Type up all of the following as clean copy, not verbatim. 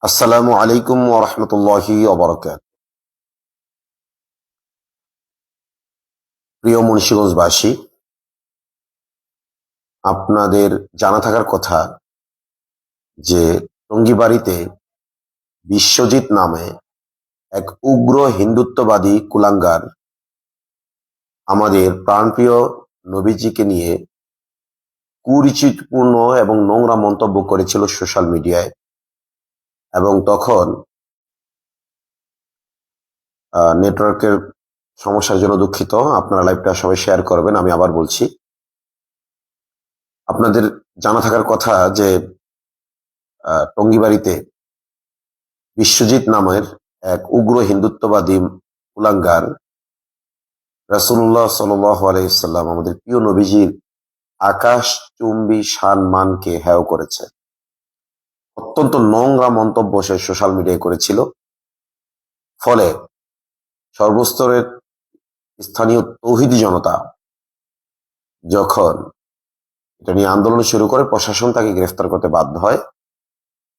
আসসালামু আলাইকুম ওয়া রাহমাতুল্লাহি ওয়া বারাকাতুহু। প্রিয় মুন্সিগঞ্জবাসী, আপনাদের জানা থাকার কথা যে টঙ্গীবাড়িতে বিশ্বজিৎ নামে এক উগ্র হিন্দুত্ববাদী কুলাঙ্গার আমাদের প্রাণপ্রিয় নবীজিকে নিয়ে কুরুচিপূর্ণ এবং নোংরা মন্তব্য করেছিল সোশ্যাল মিডিয়ায়। এবং তখন নেটওয়ার্কের সমস্যার জন্য দুঃখিত, আপনারা লাইভটা সবাই শেয়ার করবেন। আমি আবার বলছি, আপনাদের জানা থাকার কথা যে টঙ্গীবাড়িতে বিশ্বজিৎ নামের এক উগ্র হিন্দুত্ববাদী কুলাঙ্গার রাসূলুল্লাহ সাল্লাল্লাহু আলাইহি ওয়াসাল্লাম আমাদের প্রিয় নবীজির আকাশচুম্বী সম্মানকে হেয় করেছে। অত্যন্ত নোংরা মন্তব্য সে সোশ্যাল মিডিয়ায় করেছিল। ফলে সর্বস্তরের স্থানীয় তৌহিদি জনতা যখন এটা নিয়ে আন্দোলন শুরু করে, প্রশাসন তাকে গ্রেফতার করতে বাধ্য হয়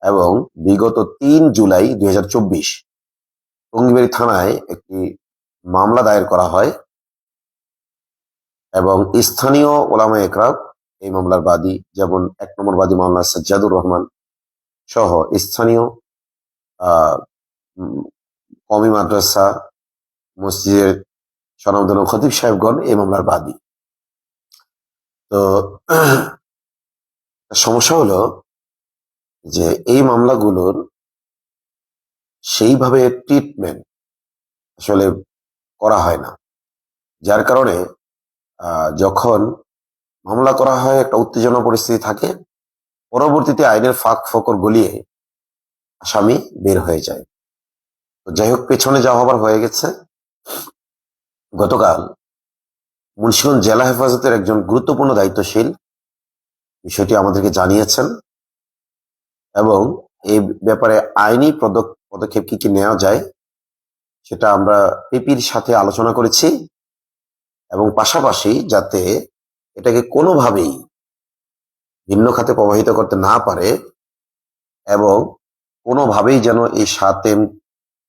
এবং বিগত ৩ জুলাই ২০২৪ টঙ্গীবাড়ি থানায় একটি মামলা দায়ের করা হয় এবং স্থানীয় ওলামায়ে কেরাম এই মামলার বাদী, যেমন ১ নম্বর বাদী মাওলানা সাজ্জাদুর রহমান সহ স্থানীয় কওমি মাদ্রাসা, মসজিদের স্বনামধন্য খতিব সাহেবগণ এই মামলার বাদী। তো সমস্যা হলো যে এই মামলাগুলোর সেইভাবে ট্রিটমেন্ট আসলে করা হয় না, যার কারণে যখন মামলা করা হয় একটা উত্তেজনা পরিস্থিতি থাকে, পরবর্তীতে আইনের ফাঁক ফোকর গলিয়ে আসামি বের হয়ে যায়। তো যাই হোক, পেছনে যা হবার হয়ে গেছে। গতকাল মুন্সিগঞ্জ জেলা হেফাজতের একজন গুরুত্বপূর্ণ দায়িত্বশীল বিষয়টি আমাদেরকে জানিয়েছেন এবং এই ব্যাপারে আইনি পদক্ষেপ কি নেওয়া যায় সেটা আমরা পিপির সাথে আলোচনা করেছি এবং পাশাপাশি যাতে এটাকে কোনোভাবেই ভিন্ন খাতে প্রবাহিত করতে না পারে এবং কোনোভাবেই যেন এই সাতেম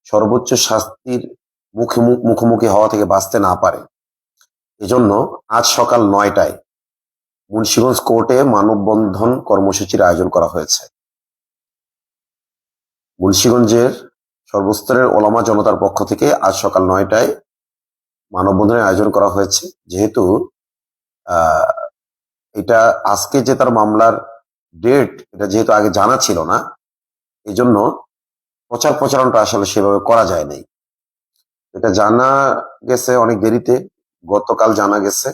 সর্বোচ্চ শাস্তির মুখোমুখি হওয়া থেকে বাঁচতে না পারে, এজন্য আজ সকাল ৯টায় মুন্সিগঞ্জ কোর্টে মানববন্ধন কর্মসূচির আয়োজন করা হয়েছে। মুন্সিগঞ্জের সর্বস্তরের ওলামা জনতার পক্ষ থেকে আজ সকাল ৯টায় মানববন্ধনের আয়োজন করা হয়েছে। যেহেতু এটা আজকে যে তার মামলার ডেট, এটা যেহেতু আগে জানা ছিল না, এই জন্য প্রচারণাটা আসলে সেভাবে করা যায় নাই। এটা জানা গেছে অনেক দেরিতে, গতকাল জানা গেছে।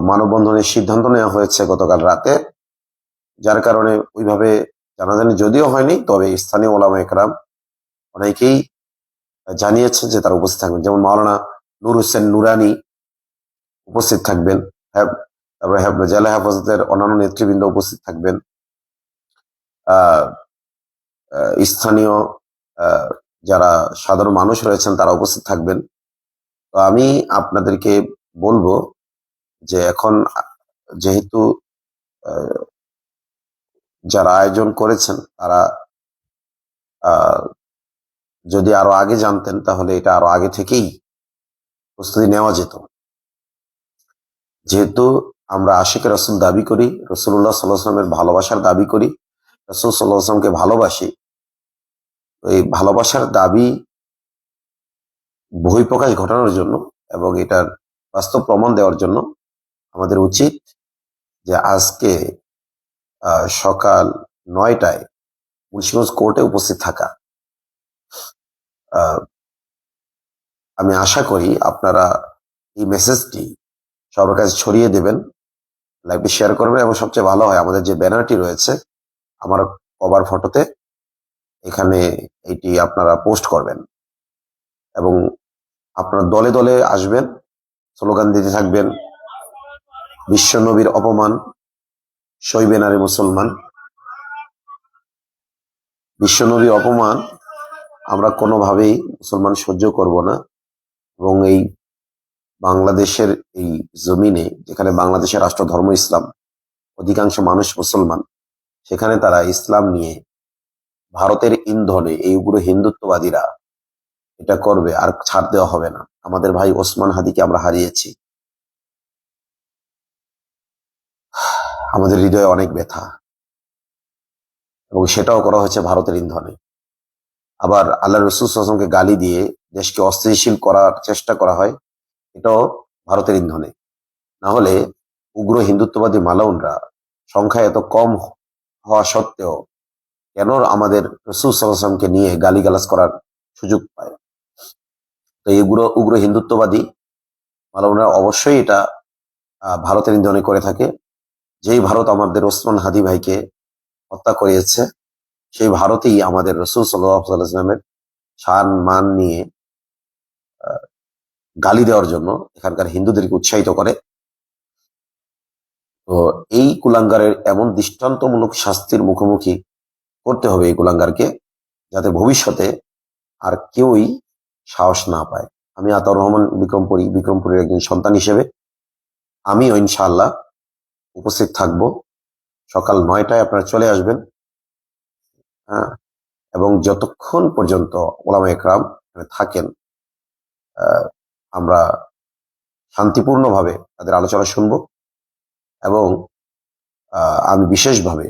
মানববন্ধনের সিদ্ধান্ত নেওয়া হয়েছে গতকাল রাতে, যার কারণে ওইভাবে জানাজানি যদিও হয়নি, তবে স্থানীয় ওলামায়ে কেরাম অনেকেই জানিয়েছেন যে তারা উপস্থিত থাকবেন। যেমন মাওলানা নূর হোসেন নুরানি উপস্থিত থাকবেন, তারপরে জেলা হেফাজতের অন্যান্য নেতৃবৃন্দ উপস্থিত থাকবেন, স্থানীয় যারা সাধারণ মানুষ রয়েছেন তারা উপস্থিত থাকবেন। তো আমি আপনাদেরকে বলবো যে এখন যেহেতু যারা আয়োজন করেছেন তারা যদি আরো আগে জানতেন তাহলে এটা আরো আগে থেকেই প্রস্তুতি নেওয়া যেত। যেহেতু আমরা আশিক রাসূল দাবি করি, রাসূলুল্লাহ সাল্লাল্লাহু আলাইহি ওয়াসাল্লামের ভালোবাসার দাবি করি, রাসূল সাল্লাল্লাহু আলাইহি ওয়াসাল্লামকে ভালোবাসি, এই ভালোবাসার দাবি বহিঃপ্রকাশ ঘটানোর জন্য এবং এটার বাস্তব প্রমাণ দেওয়ার জন্য আমাদের উচিত যে আজকে সকাল ৯টায় মুন্সিগঞ্জ কোর্টে উপস্থিত থাকা। আমি আশা করি আপনারা এই মেসেজটি সবার কাছে ছড়িয়ে দেবেন, লাইভটি শেয়ার করবেন এবং সবচেয়ে ভালো হয় আমাদের যে ব্যানারটি রয়েছে আমার কভার ফটোতে, এখানে এইটি আপনারা পোস্ট করবেন এবং আপনারা দলে দলে আসবেন, স্লোগান দিতে থাকবেন, বিশ্বনবীর অপমান সইবে না রে মুসলমান। বিশ্বনবীর অপমান আমরা কোনোভাবেই মুসলমান সহ্য করব না এবং এই বাংলাদেশের এই জমিনে, যেখানে বাংলাদেশের রাষ্ট্র ধর্ম ইসলাম, অধিকাংশ মানুষ মুসলমান, সেখানে তারা ইসলাম নিয়ে ভারতের ইন্ধনে এই উগ্র হিন্দুত্ববাদীরা এটা করবে, আর ছাড় দেওয়া হবে না। আমাদের ভাই ওসমান হাদিকে আমরা হারিয়েছি, আমাদের হৃদয়ে অনেক ব্যথা, এবং সেটাও করা হয়েছে ভারতের ইন্ধনে। আবার আল্লাহ রসুল সাল্লাল্লাহু আলাইহি ওয়াসাল্লামকে গালি দিয়ে দেশকে অস্থিতিশীল করার চেষ্টা করা হয়, এটাও ভারতের ইন্ধনে। না হলে উগ্র হিন্দুত্ববাদী মালাউনরা সংখ্যায় এত কম হওয়া সত্ত্বেও কেন আমাদের রসুল সাল্লাল্লাহু আলাইহি ওয়াসাল্লামকে নিয়ে গালিগালাজ করার সুযোগ পায়? তো এই উগ্র উগ্র হিন্দুত্ববাদী মালাউনরা অবশ্যই এটা ভারতের ইন্ধনে করে থাকে। যেই ভারত আমাদের ওসমান হাদি ভাইকে হত্যা করিয়েছে, সেই ভারতেই আমাদের রসুল সাল্লাল্লাহু আলাইহি ওয়াসাল্লামের শান মান নিয়ে গালি দেওয়ার জন্য এখানকার হিন্দুদেরকে উৎসাহিত করে। তো এই কুলাঙ্গারের এমন দৃষ্টান্তমূলক শাস্তির মুখোমুখি করতে হবে এই কুলাঙ্গারকে, যাতে ভবিষ্যতে আর কেউই সাহস না পায়। আমি আতাউর রহমান বিক্রমপুরের একজন সন্তান হিসেবে আমিও ইনশাআল্লাহ উপস্থিত থাকব। সকাল 9টায় আপনারা চলে আসবেন। হ্যাঁ, এবং যতক্ষণ পর্যন্ত ওলামা একরাম থাকেন, আমরা শান্তিপূর্ণভাবে তাদের আলোচনা শুনব, এবং আমি বিশেষভাবে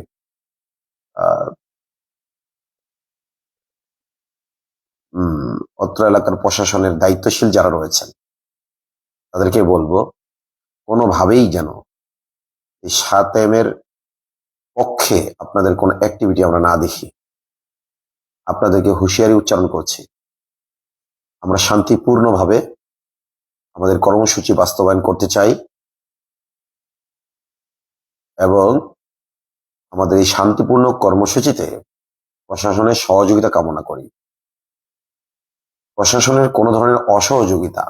অত্র এলাকার প্রশাসনের দায়িত্বশীল যারা রয়েছেন তাদেরকে বলবো, কোনোভাবেই যেন এই সাতেমের পক্ষে আপনাদের কোনো অ্যাক্টিভিটি আমরা না দেখি। আপনাদেরকে হুঁশিয়ারি উচ্চারণ করছি, আমরা শান্তিপূর্ণভাবে আমাদের কর্মসূচি বাস্তবায়ন করতে চাই, এবং আমাদের এই শান্তিপূর্ণ কর্মসূচিতে প্রশাসনের সহযোগিতা কামনা করি। প্রশাসনের কোনো ধরনের অসহযোগিতা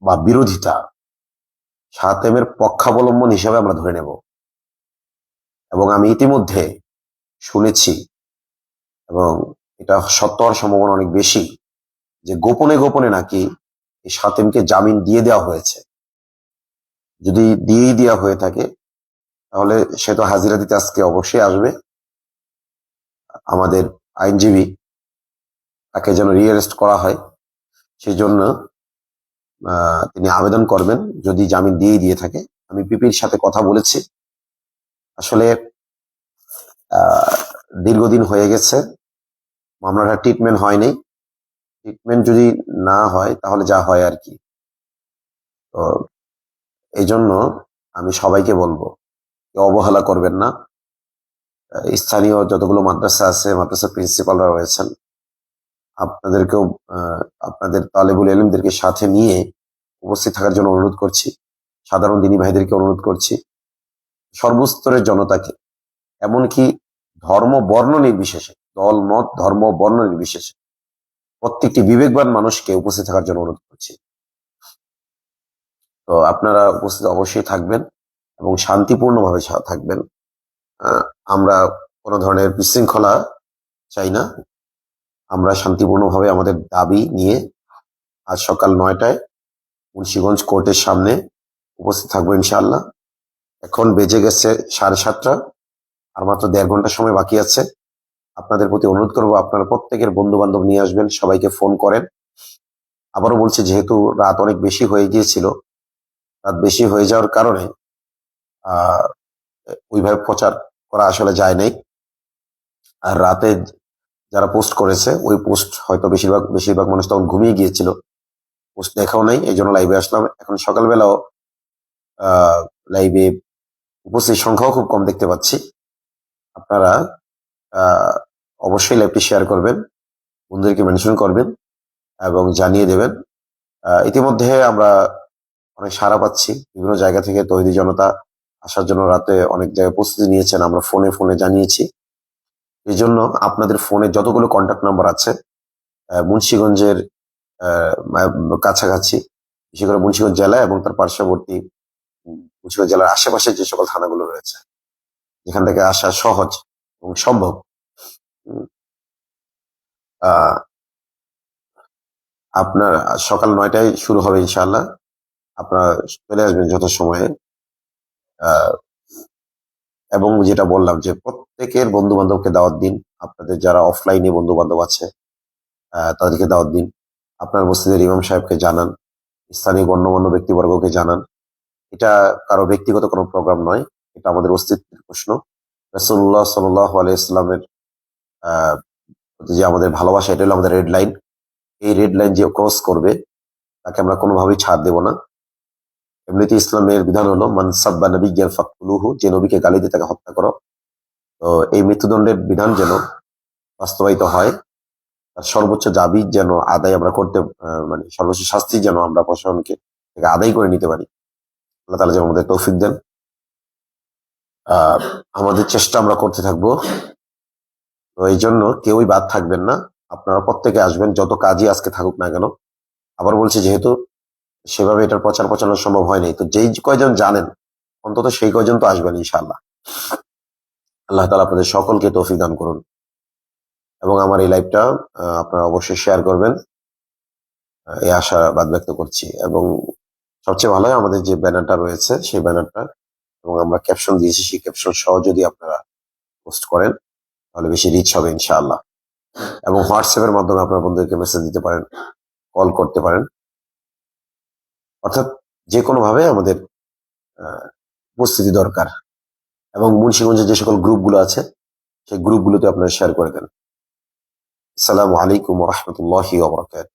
বা বিরোধিতা সাতেমের পক্ষাবলম্বন হিসাবে আমরা ধরে নেব। এবং আমি ইতিমধ্যে শুনেছি, এবং এটা সত্য হওয়ার সম্ভাবনা অনেক বেশি, যে গোপনে গোপনে নাকি এই সাতেমকে জামিন দিয়ে দেওয়া হয়েছে। যদি দিয়েই দেওয়া হয়ে থাকে তাহলে সে তো হাজিরা দিতে আজকে অবশ্যই আসবে। আমাদের আইনজীবী তাকে যেন রিঅ্যারেস্ট করা হয়, সেই জন্য তিনি আবেদন করবেন যদি জামিন দিয়ে থাকে। আমি পিপির সাথে কথা বলেছি, আসলে দীর্ঘদিন হয়ে গেছে, মামলাটা ট্রিটমেন্ট হয়নি। ট্রিটমেন্ট যদি না হয় তাহলে যা হয় আর কি। তো এই জন্য আমি সবাইকে বলবো, অবহেলা করবেন না। স্থানীয় যতগুলো মাদ্রাসা আছে, মাদ্রাসা প্রিন্সিপালরা রয়েছেন, আপনাদেরকেও আপনাদের তালেবুল ইলমদেরকে সাথে নিয়ে উপস্থিত থাকার জন্য অনুরোধ করছি। সাধারণ দিনী ভাইদেরকে অনুরোধ করছি, সর্বস্তরের জনতাকে, এমনকি ধর্ম বর্ণ নির্বিশেষে, দল মত ধর্ম বর্ণ নির্বিশেষে প্রত্যেকটি বিবেকবান মানুষকে উপস্থিত থাকার জন্য অনুরোধ করছি। তো আপনারা উপস্থিত অবশ্যই থাকবেন এবং শান্তিপূর্ণভাবে থাকবেন। আমরা কোনো ধরনের বিশৃঙ্খলা চাই না। আমরা শান্তিপূর্ণভাবে আমাদের দাবি নিয়ে আজ সকাল 9টায় মুন্সিগঞ্জ কোর্টের সামনে উপস্থিত থাকবো ইনশাআল্লাহ। এখন বেজে গেছে 7:30, আর মাত্র 1.5 ঘন্টা সময় বাকি আছে। আপনাদের প্রতি অনুরোধ করবো, আপনারা প্রত্যেকের বন্ধু বান্ধব নিয়ে আসবেন, সবাইকে ফোন করেন। আবারও বলছি, যেহেতু রাত অনেক বেশি হয়ে গিয়েছিল, রাত বেশি হয়ে যাওয়ার কারণে ওইভাবে প্রচার করা আসলে যায় নাই। আর রাতে যারা পোস্ট করেছে, ওই পোস্ট হয়তো বেশিরভাগ মানুষ তখন ঘুমিয়ে গিয়েছিল, পোস্ট দেখাও নাই, এই জন্য লাইভে আসলাম। এখন সকালবেলাও লাইভে উপস্থিত সংখ্যাও খুব কম দেখতে পাচ্ছি। আপনারা অবশ্যই লাইভটি শেয়ার করবেন, বন্ধুদেরকে মেনশন করবেন এবং জানিয়ে দেবেন। ইতিমধ্যে আমরা অনেক সাড়া পাচ্ছি, বিভিন্ন জায়গা থেকে তৌহিদি জনতা আসার জন্য রাতে অনেক জায়গায় প্রস্তুতি নিয়েছেন, আমরা ফোনে জানিয়েছি। এই জন্য আপনাদের ফোনে যতগুলো কন্ট্যাক্ট নাম্বার আছে মুন্সিগঞ্জের কাছাকাছি, বিশেষ করে মুন্সিগঞ্জ জেলা এবং তার পার্শ্ববর্তী মুন্সিগঞ্জ জেলার আশেপাশে যে সকল থানাগুলো রয়েছে, যেখান থেকে আসা সহজ এবং সম্ভব, আপনার সকাল 9টায় শুরু হবে ইনশাআল্লাহ। আপনারা চলে আসবেন যথাসময়ে। এবং যেটা বললাম যে প্রত্যেকের বন্ধু বান্ধবকে দাওয়াত দিন, আপনাদের যারা অফলাইনে বন্ধু বান্ধব আছে তাদেরকে দাওয়াত দিন, আপনার মসজিদের ইমাম সাহেবকে জানান, স্থানীয় গণ্যমান্য ব্যক্তিবর্গকে জানান। এটা কারো ব্যক্তিগত কোনো প্রোগ্রাম নয়, এটা আমাদের অস্তিত্বের প্রশ্ন। রাসূলুল্লাহ সাল্লাল্লাহু আলাইহি ওয়াসাল্লামের প্রতি যে আমাদের ভালোবাসা, এটা হলো আমাদের রেড লাইন। এই রেড লাইন যে ক্রস করবে তাকে আমরা কোনোভাবেই ছাড় দেব না। এমনিতে ইসলামের বিধান হলো মান সাব্বা নাবিয়্যান ফাকতুলুহু, যে নবীকে গালি দিয়ে তাকে হত্যা করো। তো এই মৃত্যুদণ্ডের বিধান যেন বাস্তবায়িত হয়, তার সর্বোচ্চ দাবি যেন আদায় আমরা করতে, মানে সর্বোচ্চ শাস্তি যেন আমরা প্রশাসনকে থেকে আদায় করে নিতে পারি। আল্লাহ তাআলা যেন আমাদের তৌফিক দেন। আমাদের চেষ্টা আমরা করতে থাকবো। তো এই জন্য কেউই বাদ থাকবেন না, আপনারা প্রত্যেকে আসবেন, যত কাজই আজকে থাকুক না কেন। আবার বলছি, যেহেতু সেভাবে এটার প্রচার প্রচারণা সম্ভব হয়নি, তো যেই কয়জন জানেন অন্তত সেই কয়জন তো আসবেন ইনশাআল্লাহ। আল্লাহ তাআলা আপনাদের সকলকে তৌফিক দান করুন এবং আমার এই লাইভটা আপনারা অবশ্যই শেয়ার করবেন, এই আশাবাদ ব্যক্ত করছি। এবং সবচেয়ে ভালো হয় আমাদের যে ব্যানারটা রয়েছে সেই ব্যানারটা এবং আমরা ক্যাপশন দিয়েছি, সেই ক্যাপশন সহ যদি আপনারা পোস্ট করেন তাহলে বেশি রিচ হবে ইনশাআল্লাহ। এবং হোয়াটসঅ্যাপের মাধ্যমে আপনার বন্ধুদেরকে মেসেজ দিতে পারেন, কল করতে পারেন, অর্থাৎ যে কোনো ভাবে আমাদের উপস্থিতি দরকার। এবং মুন্সিগঞ্জের যে সকল গ্রুপগুলো আছে সেই গ্রুপগুলোতে আপনারা শেয়ার করে দেন। আসসালামু আলাইকুম ওয়া রাহমাতুল্লাহি ওয়া বারাকাতুহু।